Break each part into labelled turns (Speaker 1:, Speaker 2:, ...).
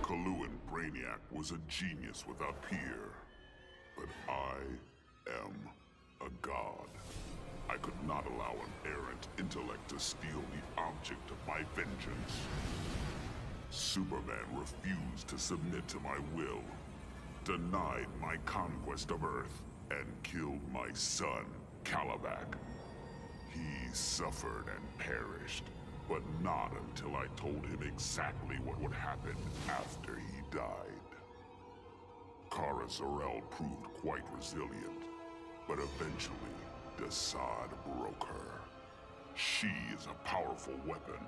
Speaker 1: Kaluan Brainiac was a genius without peer. But I am a god. I could not allow an errant intellect to steal the object of my vengeance. Superman refused to submit to my will, denied my conquest of Earth, and killed my son, Kalibak. He suffered and perished, but not until I told him exactly what would happen after he died. Kara Zor-El proved quite resilient, but eventually, Darkseid broke her. She is a powerful weapon,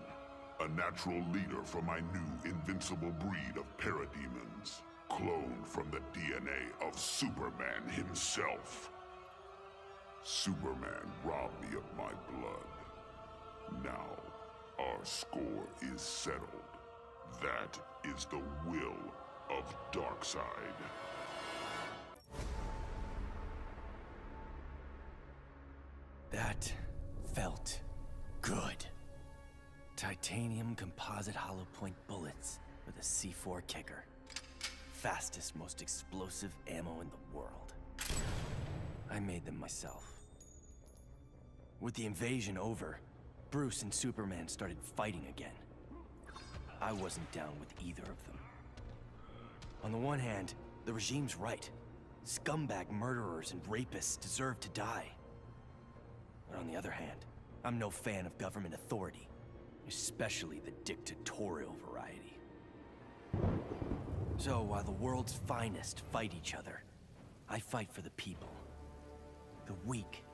Speaker 1: a natural leader for my new invincible breed of parademons, cloned from the DNA of Superman himself. Superman robbed me of my blood. Now, our score is settled. That is the will of Darkseid.
Speaker 2: That felt good. Titanium composite hollow point bullets with a C4 kicker. Fastest, most explosive ammo in the world. I made them myself. With the invasion over, Bruce and Superman started fighting again. I wasn't down with either of them. On the one hand, the regime's right. Scumbag murderers and rapists deserve to die. But on the other hand, I'm no fan of government authority, especially the dictatorial variety. So while the world's finest fight each other, I fight for the people. The weak,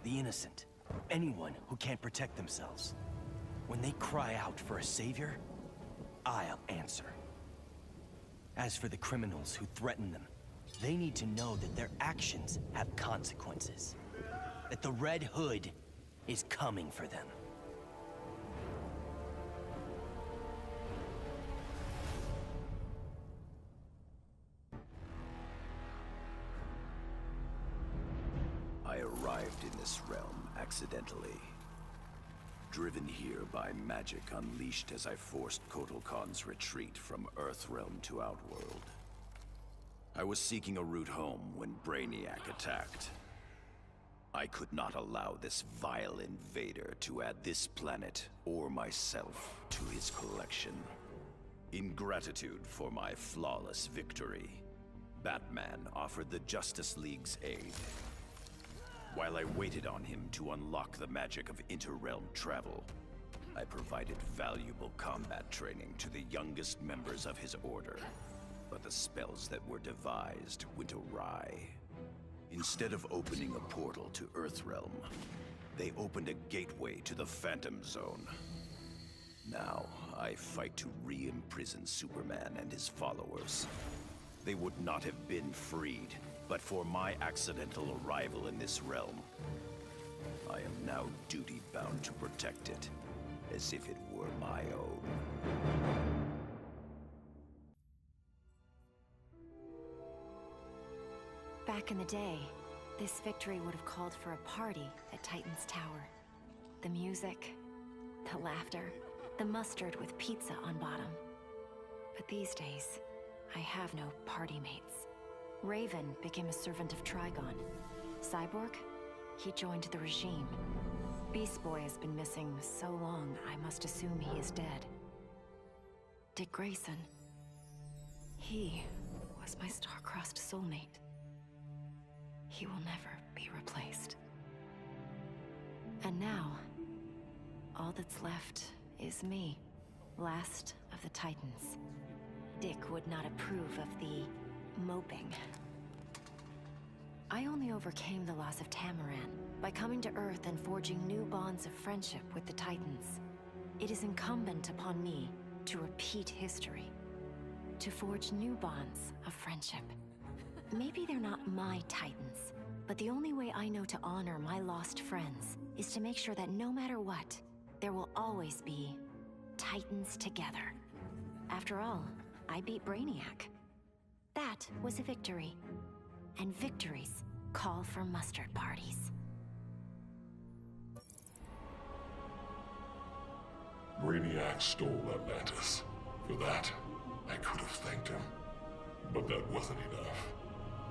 Speaker 2: the innocent, anyone who can't protect themselves. When they cry out for a savior, I'll answer. As for the criminals who threaten them, they need to know that their actions have consequences. That the Red Hood is coming for them.
Speaker 3: I arrived in this realm accidentally. Driven here by magic unleashed as I forced Kotal Khan's retreat from Earthrealm to Outworld. I was seeking a route home when Brainiac attacked. I could not allow this vile invader to add this planet or myself to his collection. In gratitude for my flawless victory, Batman offered the Justice League's aid. While I waited on him to unlock the magic of inter-realm travel, I provided valuable combat training to the youngest members of his order. But the spells that were devised went awry. Instead of opening a portal to Earthrealm, they opened a gateway to the Phantom Zone. Now, I fight to re-imprison Superman and his followers. They would not have been freed, but for my accidental arrival in this realm. I am now duty-bound to protect it, as if it were my own.
Speaker 4: Back in the day, this victory would have called for a party at Titan's Tower. The music, the laughter, the mustard with pizza on bottom. But these days, I have no party mates. Raven became a servant of Trigon. Cyborg? He joined the regime. Beast Boy has been missing so long, I must assume he is dead. Dick Grayson. He was my star-crossed soulmate. He will never be replaced. And now, all that's left is me, last of the Titans. Dick would not approve of the moping. I only overcame the loss of Tamaran by coming to Earth and forging new bonds of friendship with the Titans. It is incumbent upon me to repeat history, to forge new bonds of friendship. Maybe they're not my Titans, but the only way I know to honor my lost friends is to make sure that no matter what, there will always be Titans together. After all, I beat Brainiac. That was a victory. And victories call for mustard parties.
Speaker 1: Brainiac stole Atlantis. For that, I could have thanked him, but that wasn't enough.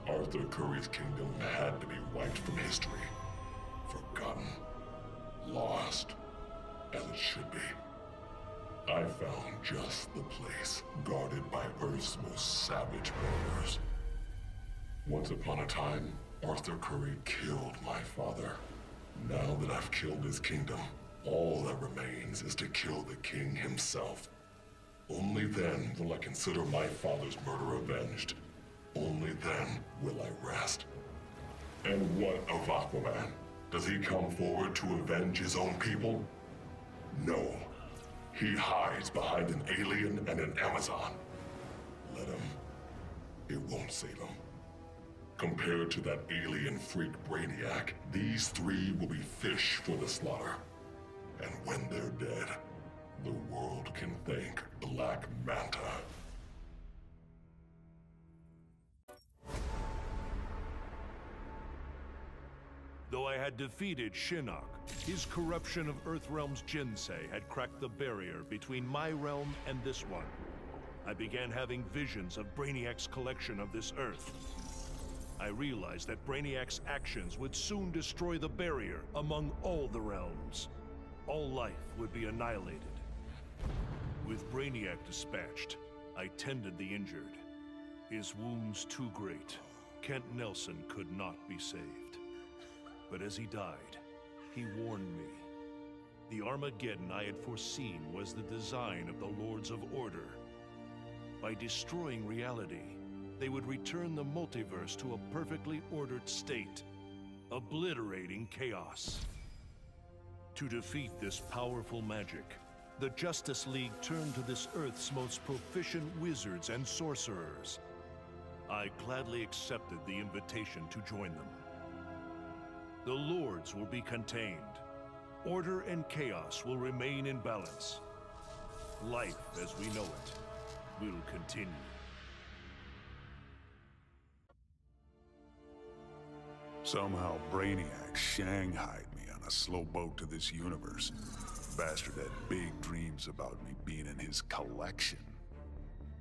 Speaker 1: Arthur Curry's kingdom had to be wiped from history. Forgotten. Lost. As it should be. I found just the place, guarded by Earth's most savage warriors. Once upon a time, Arthur Curry killed my father. Now that I've killed his kingdom, all that remains is to kill the king himself. Only then will I consider my father's murder avenged. Only then will I rest. And what of Aquaman? Does he come forward to avenge his own people? No. He hides behind an alien and an Amazon. Let him. It won't save him. Compared to that alien freak Brainiac, these three will be fish for the slaughter. And when they're dead, the world can thank Black Manta.
Speaker 5: Though I had defeated Shinnok, his corruption of Earthrealm's Jinsei had cracked the barrier between my realm and this one. I began having visions of Brainiac's collection of this Earth. I realized that Brainiac's actions would soon destroy the barrier among all the realms. All life would be annihilated. With Brainiac dispatched, I tended the injured. His wounds too great, Kent Nelson could not be saved. But as he died, he warned me. The Armageddon I had foreseen was the design of the Lords of Order. By destroying reality, they would return the multiverse to a perfectly ordered state, obliterating chaos. To defeat this powerful magic, the Justice League turned to this Earth's most proficient wizards and sorcerers. I gladly accepted the invitation to join them. The Lords will be contained. Order and chaos will remain in balance. Life as we know it will continue.
Speaker 1: Somehow Brainiac shanghaied me on a slow boat to this universe. Bastard had big dreams about me being in his collection.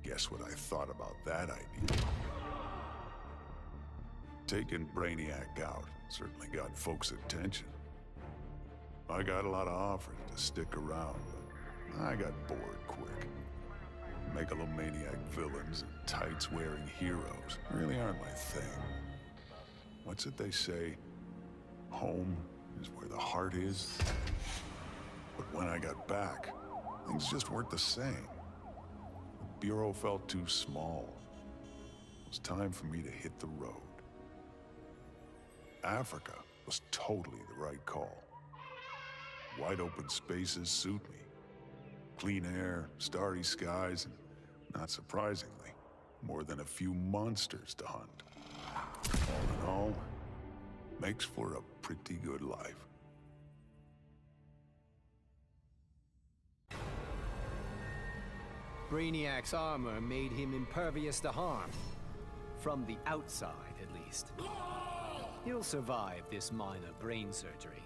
Speaker 1: Guess what I thought about that idea? Taking Brainiac out certainly got folks' attention. I got a lot of offers to stick around, but I got bored quick. Megalomaniac villains and tights-wearing heroes really aren't my thing. What's it they say? Home is where the heart is. But when I got back, things just weren't the same. The Bureau felt too small. It was time for me to hit the road. Africa was totally the right call. Wide open spaces suit me. Clean air, starry skies, and, not surprisingly, more than a few monsters to hunt. All in all, makes for a pretty good life.
Speaker 6: Brainiac's armor made him impervious to harm. From the outside, at least. He'll survive this minor brain surgery.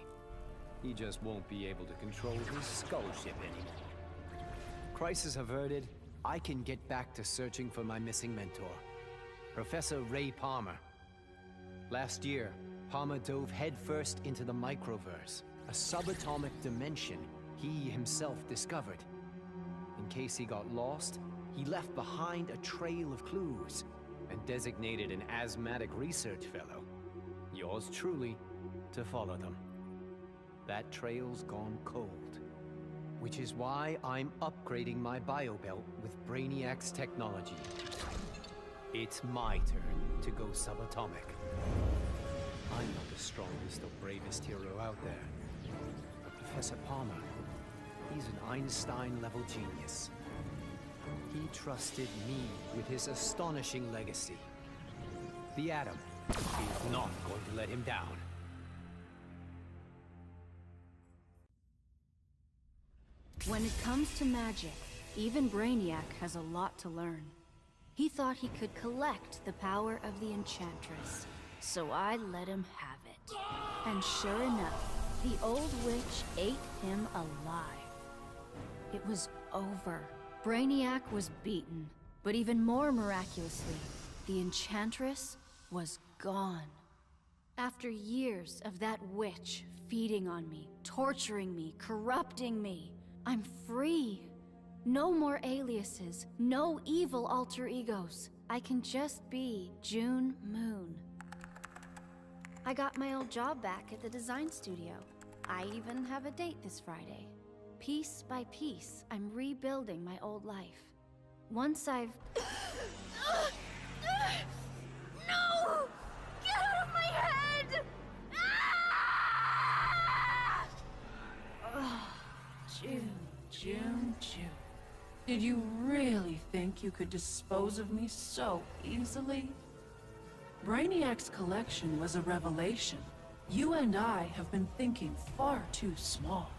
Speaker 6: He just won't be able to control his skull ship anymore. Crisis averted, I can get back to searching for my missing mentor, Professor Ray Palmer. Last year, Palmer dove headfirst into the microverse, a subatomic dimension he himself discovered. In case he got lost, he left behind a trail of clues and designated an asthmatic research fellow, yours truly, to follow them. That trail's gone cold, which is why I'm upgrading my biobelt with Brainiac's technology. It's my turn to go subatomic. I'm not the strongest or bravest hero out there, but Professor Palmer, he's an Einstein-level genius. He trusted me with his astonishing legacy. The Atom is not going to let him down.
Speaker 7: When it comes to magic, even Brainiac has a lot to learn. He thought he could collect the power of the Enchantress, so I let him have it. And sure enough, the old witch ate him alive. It was over. Brainiac was beaten, But even more miraculously, the Enchantress was gone. After years of that witch feeding on me, torturing me, corrupting me, I'm free. No more aliases, no evil alter egos. I can just be June Moon. I got my old job back at the design studio. I even have a date this Friday. Piece by piece, I'm rebuilding my old life. Once I've... No! Get out of my head! Ah!
Speaker 8: June. Did you really think you could dispose of me so easily? Brainiac's collection was a revelation. You and I have been thinking far too small.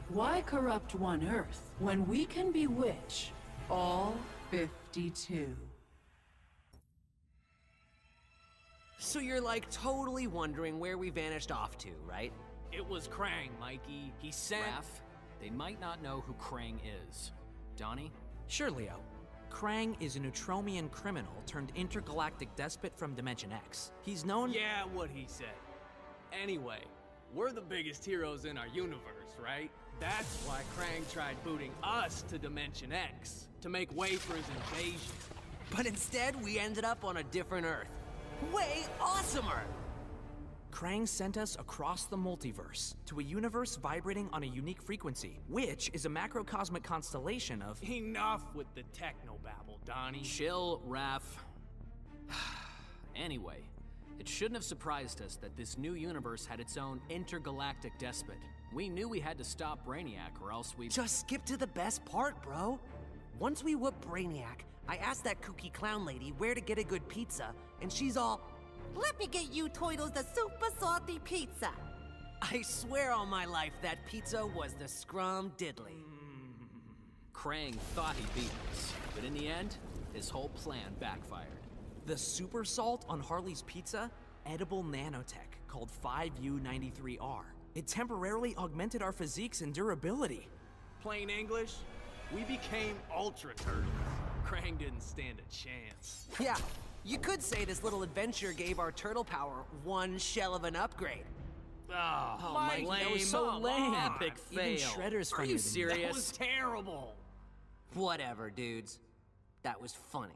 Speaker 8: Why corrupt one Earth when we can bewitch all 52?
Speaker 9: So you're like totally wondering where we vanished off to, right?
Speaker 10: It was Krang, Mikey. He sent...
Speaker 11: Raph, they might not know who Krang is. Donnie?
Speaker 10: Sure, Leo. Krang is a Neutromian criminal turned intergalactic despot from Dimension X. He's known...
Speaker 12: Yeah, what he said. Anyway, we're the biggest heroes in our universe, right? That's why Krang tried booting us to Dimension X, to make way for his invasion.
Speaker 9: But instead, we ended up on a different Earth. Way awesomer!
Speaker 10: Krang sent us across the multiverse, to a universe vibrating on a unique frequency, which is a macrocosmic constellation of...
Speaker 12: Enough with the technobabble, Donnie.
Speaker 11: Chill, Raph. Anyway, it shouldn't have surprised us that this new universe had its own intergalactic despot. We knew we had to stop Brainiac, or else we...
Speaker 9: Just skip to the best part, bro. Once we whoop Brainiac, I asked that kooky clown lady where to get a good pizza, and she's all, "Let me get you Toidles the super salty pizza." I swear on my life that pizza was the scrum diddly.
Speaker 11: Krang thought he beat us, but in the end, his whole plan backfired.
Speaker 10: The super salt on Harley's pizza? Edible nanotech called 5U93R. It temporarily augmented our physiques and durability.
Speaker 12: Plain English, we became Ultra Turtles. Krang didn't stand a chance.
Speaker 9: Yeah, you could say this little adventure gave our turtle power one shell of an upgrade.
Speaker 12: Oh,
Speaker 11: Mike, that was so lame. Epic fail.
Speaker 10: Even Shredder's
Speaker 11: Are
Speaker 10: funnier
Speaker 11: you
Speaker 10: than
Speaker 11: serious?
Speaker 12: That was terrible.
Speaker 9: Whatever, dudes. That was funny.